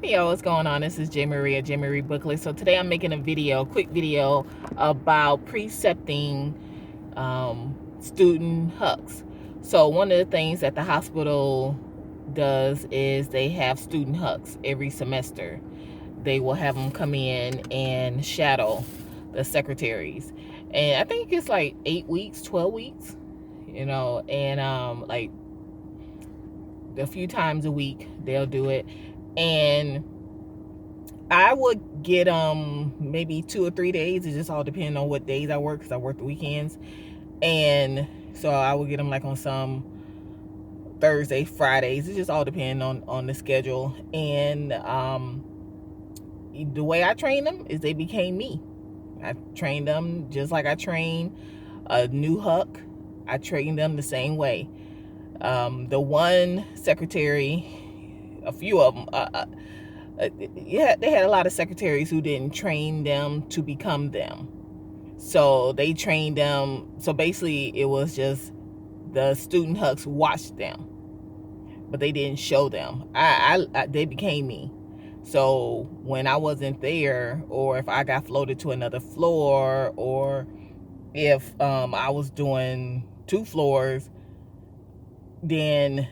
Hey yo, what's going on? This is J Marie Booklet. So today I'm making a quick video about precepting student hucks. So one of the things that the hospital does is they have student hucks every semester. They will have them come in and shadow the secretaries, and I think it's like 8 weeks, 12 weeks, and like a few times a week they'll do it. And I would get maybe 2 or 3 days. It just all depends on what days I work, because I work the weekends. And so I would get them like on some Thursday, Fridays. It just all depends on the schedule. And the way I train them is they became me. I trained them just like I train a new huck. I trained them the same way. The one secretary, a few of them, yeah, they had a lot of secretaries who didn't train them to become them. So they trained them. So basically, it was just the student hucks watched them, but they didn't show them. They became me. So when I wasn't there, or if I got floated to another floor, or if I was doing 2 floors, then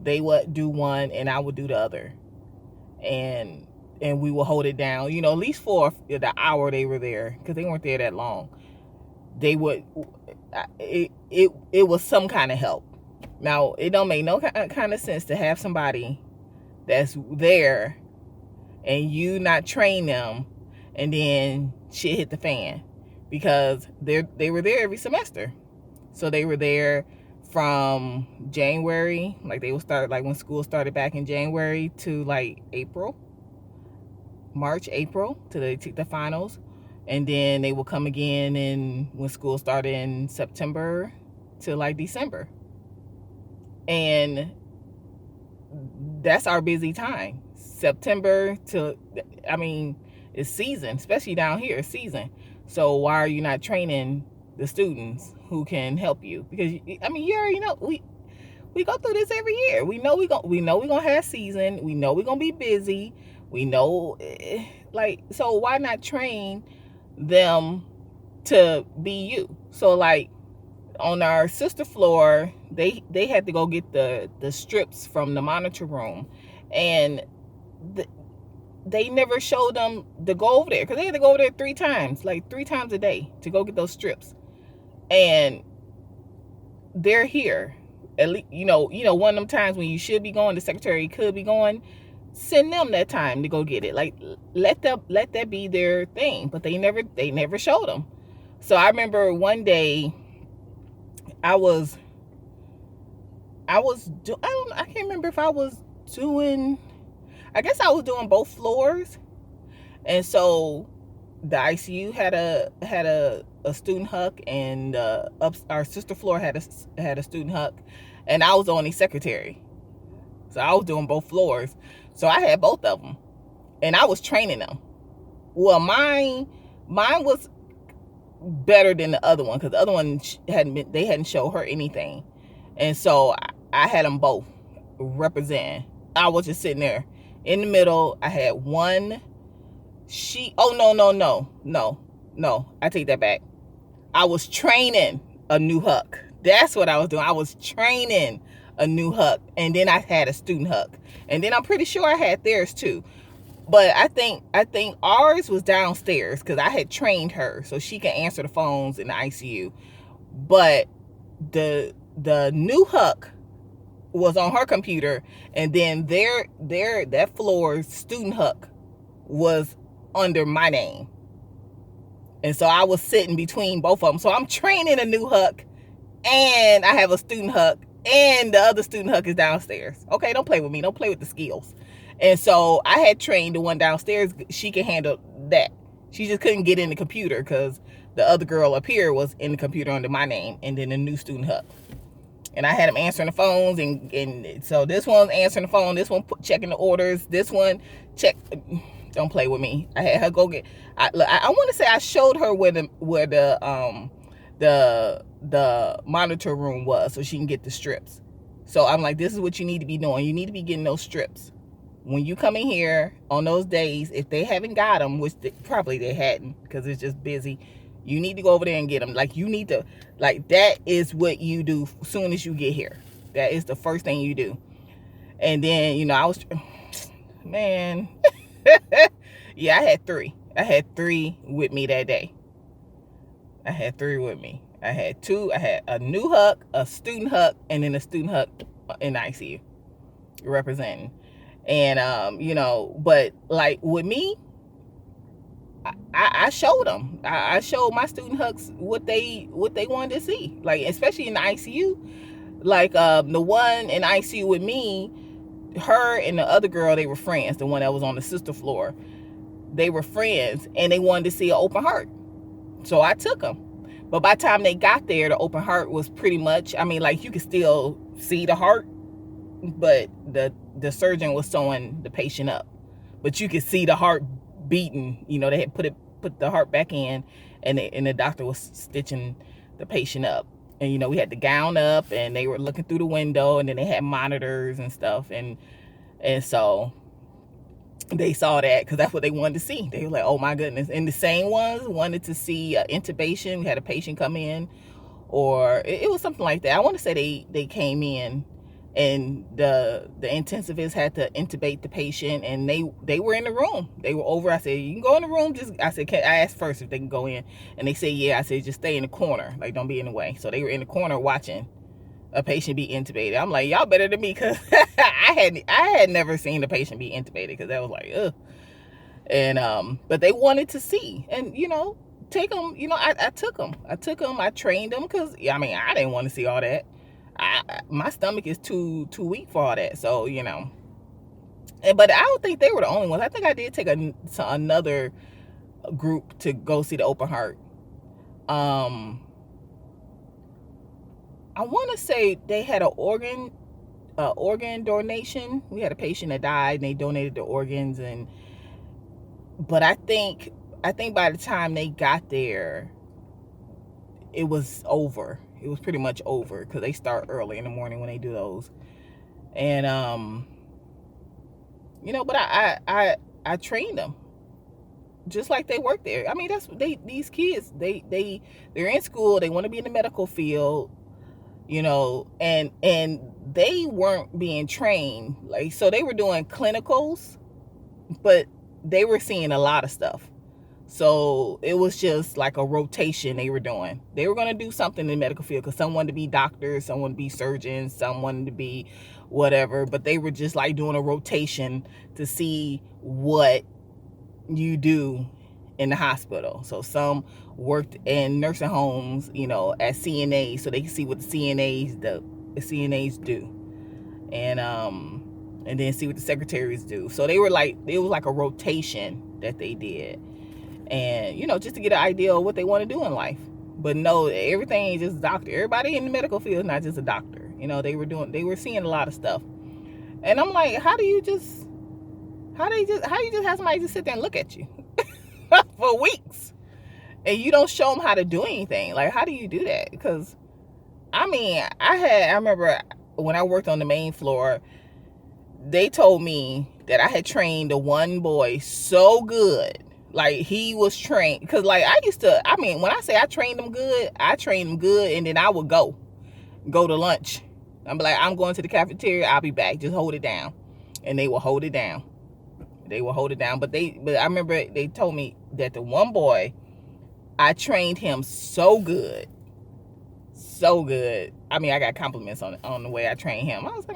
they would do one and I would do the other, and we will hold it down, at least for the hour they were there, because they weren't there that long. They would, it was some kind of help. Now, it don't make no kind of sense to have somebody that's there and you not train them, and then shit hit the fan, because they were there every semester. So they were there from January, like they would start, like when school started back in January, to like March, April, to the finals. And then they will come again when school started in September to like December. And that's our busy time. September to, it's season, especially down here, it's season. So why are you not training the students who can help you? Because you already know, we go through this every year. We know we're gonna have season. We know we're gonna be busy. We know, so why not train them to be you? So like on our sister floor, they had to go get the strips from the monitor room, and they never showed them to go over there, because they had to go over there 3 times, like 3 times a day, to go get those strips. And they're here. At least, one of them times when you should be going, the secretary could be going, send them that time to go get it. Like, let that be their thing. But they never showed them. So I remember one day I can't remember if I was doing, I guess I was doing both floors. And so the ICU had a student huck, and our sister floor had a student huck, and I was the only secretary. So I was doing both floors. So I had both of them, and I was training them. Well, mine was better than the other one, because the other one hadn't showed her anything. And so I had them both representing. I was just sitting there in the middle. I had one sheet. Oh, no. I take that back. I was training a new huck. That's what I was doing. I was training a new huck, and then I had a student huck, and then I'm pretty sure I had theirs too. But I think ours was downstairs, because I had trained her so she can answer the phones in the ICU. But the new huck was on her computer, and then that floor's student huck was under my name. And so I was sitting between both of them. So I'm training a new huck, and I have a student huck, and the other student huck is downstairs. Okay, don't play with me. Don't play with the skills. And so I had trained the one downstairs. She can handle that. She just couldn't get in the computer, because the other girl up here was in the computer under my name, and then the new student huck. And I had them answering the phones, and so this one's answering the phone, this one checking the orders, this one check. Don't play with me. I had her go get. I want to say I showed her where the monitor room was, so she can get the strips. So I'm like, this is what you need to be doing. You need to be getting those strips. when you come in here on those days, if they haven't got them, which probably they hadn't because it's just busy, you need to go over there and get them. Like, you need to, like, that is what you do as soon as you get here. That is the first thing you do. And then, you know, I was, man, yeah, I had three with me that day. I had three with me. I had two. I had a new huck, a student huck, and then a student huck in ICU representing. And you know, but like with me, I showed them. I showed my student hucks what they wanted to see. Like, especially in the ICU. Like the one in ICU with me, her and the other girl, they were friends. The one that was on the sister floor, they were friends, and they wanted to see an open heart. So I took them. But by the time they got there, the open heart was pretty much, I mean, like, you could still see the heart, but the surgeon was sewing the patient up. But you could see the heart beating. You know, they had put the heart back in, and the doctor was stitching the patient up. And, you know, we had the gown up, and they were looking through the window, and then they had monitors and stuff. And so they saw that because that's what they wanted to see. They were like, oh my goodness. And the same ones wanted to see intubation. We had a patient come in, or it was something like that. I want to say they came in, and the intensivist had to intubate the patient, and they were in the room. They were over. I said, you can go in the room. I asked first if they can go in, and they said, yeah. I said, just stay in the corner, like, don't be in the way. So they were in the corner watching a patient be intubated. I'm like, y'all better than me, because I had never seen a patient be intubated, because that was like, ugh. And but they wanted to see, and, you know, take them. You know, I took them. I trained them, because, I mean, I didn't want to see all that. My stomach is too weak for all that. So, you know, but I don't think they were the only ones. I think I did take another group to go see the open heart. I want to say they had an organ donation. We had a patient that died, and they donated the organs. But I think by the time they got there, it was over. It was pretty much over, because they start early in the morning when they do those. And you know, but I trained them just like they work there. I mean, that's these kids, they're in school, they want to be in the medical field, you know, and they weren't being trained. Like, so they were doing clinicals, but they were seeing a lot of stuff. So it was just like a rotation they were doing. They were going to do something in the medical field, because some wanted to be doctors, some wanted to be surgeons, some wanted to be whatever. But they were just like doing a rotation to see what you do in the hospital. So some worked in nursing homes, you know, as CNAs, so they can see what the CNAs do. And then see what the secretaries do. So they were like, it was like a rotation that they did. And, you know, just to get an idea of what they want to do in life. But no, everything ain't just a doctor. Everybody in the medical field is not just a doctor. You know, they were seeing a lot of stuff. And I'm like, how do you just have somebody just sit there and look at you for weeks, and you don't show them how to do anything? Like, how do you do that? Because, I mean, I remember when I worked on the main floor, they told me that I had trained the one boy so good. Like, he was trained, because, like, I mean, when I say I trained him good, and then I would go to lunch. I'm like, I'm going to the cafeteria, I'll be back, just hold it down. And they will hold it down. But I remember they told me that the one boy, I trained him so good. I mean, I got compliments on the way I trained him. I was like,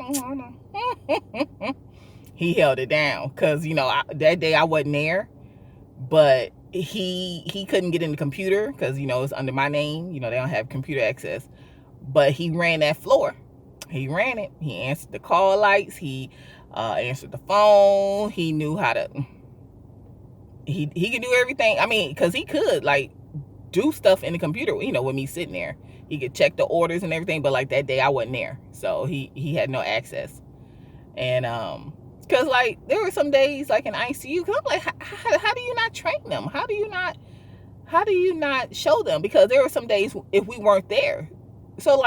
he held it down, because, you know, that day I wasn't there. But he couldn't get in the computer, because, you know, it's under my name. You know, they don't have computer access. But he ran that floor. He ran it. He answered the call lights. He answered the phone. He knew how to. He could do everything. I mean, because he could, like, do stuff in the computer, you know, with me sitting there. He could check the orders and everything. But, like, that day I wasn't there, so he had no access. And because, like, there were some days, like, in ICU, because I'm like, how do you not train them? How do you not show them? Because there were some days if we weren't there. So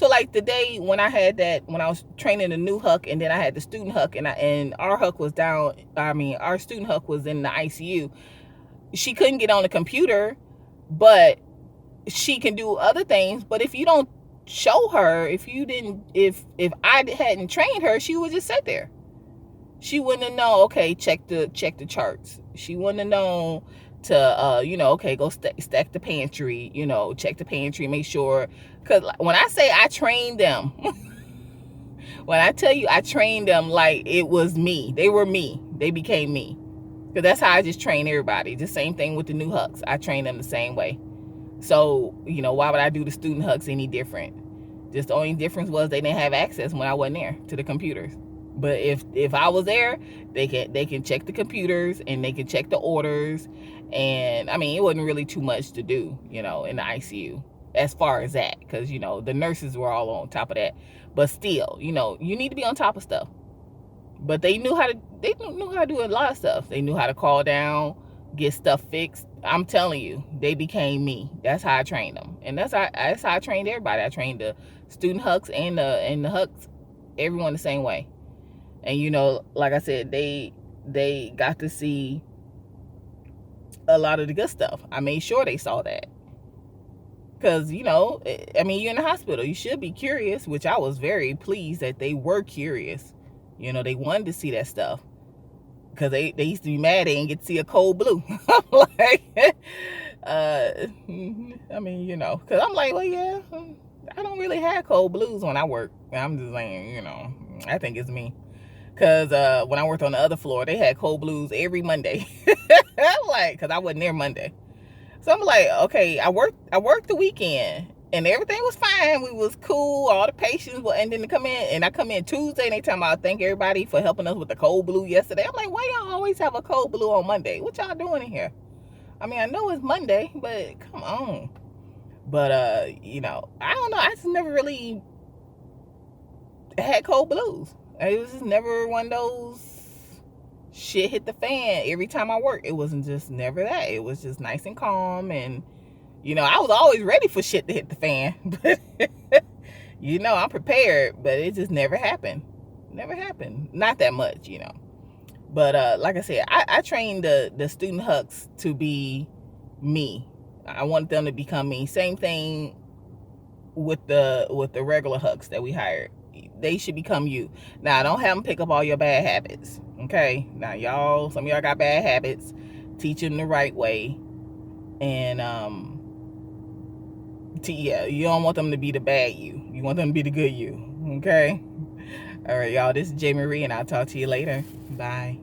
So like the day when when I was training the new huck, and then I had the student huck, and our huck was down. I mean, our student huck was in the ICU. She couldn't get on the computer, but she can do other things. But if you don't show her, if I hadn't trained her, she would just sit there. She wouldn't have known, okay, check the charts. She wouldn't have known to okay, go stack the pantry, check the pantry, make sure. Because when I say I trained them, when I tell you I trained them like it was me, they were me, they became me. Because that's how I just train everybody. The same thing with the new hucks. I train them the same way. So, why would I do the student hucks any different? Just the only difference was they didn't have access when I wasn't there to the computers. But if I was there, they can check the computers, and they can check the orders. And I mean, it wasn't really too much to do, in the ICU as far as that, because the nurses were all on top of that. But still, you need to be on top of stuff. But they knew how to do a lot of stuff. They knew how to call down, get stuff fixed. I'm telling you, they became me. That's how I trained them. And that's how I trained everybody. I trained the student hucks and the hucks, everyone the same way. And like I said, they got to see a lot of the good stuff. I made sure they saw that. Because, I mean, you're in the hospital. You should be curious, which I was very pleased that they were curious. They wanted to see that stuff. Because they used to be mad they didn't get to see a cold blue. Like, I mean, because I'm like, well, yeah, I don't really have cold blues when I work. I'm just saying, I think it's me. Because when I worked on the other floor, they had cold blues every Monday. Like, because I wasn't there Monday. So I'm like, okay, I worked the weekend, and everything was fine. We was cool. All the patients were, and then I come in Tuesday, and they talking about thank everybody for helping us with the cold blue yesterday. I'm like, why y'all always have a cold blue on Monday? What y'all doing in here? I mean, I know it's Monday, but come on. But I don't know. I just never really had cold blues. It was just never one of those shit hit the fan every time I worked. It wasn't just never that. It was just nice and calm, and I was always ready for shit to hit the fan. But I'm prepared, but it just never happened. Never happened. Not that much, But like I said, I trained the student hucks to be me. I wanted them to become me. Same thing with the regular hucks that we hired. They should become you. Now, don't have them pick up all your bad habits. Okay? Now, some of y'all got bad habits. Teach them the right way. And, you don't want them to be the bad you. You want them to be the good you. Okay? All right, y'all. This is J. Marie, and I'll talk to you later. Bye.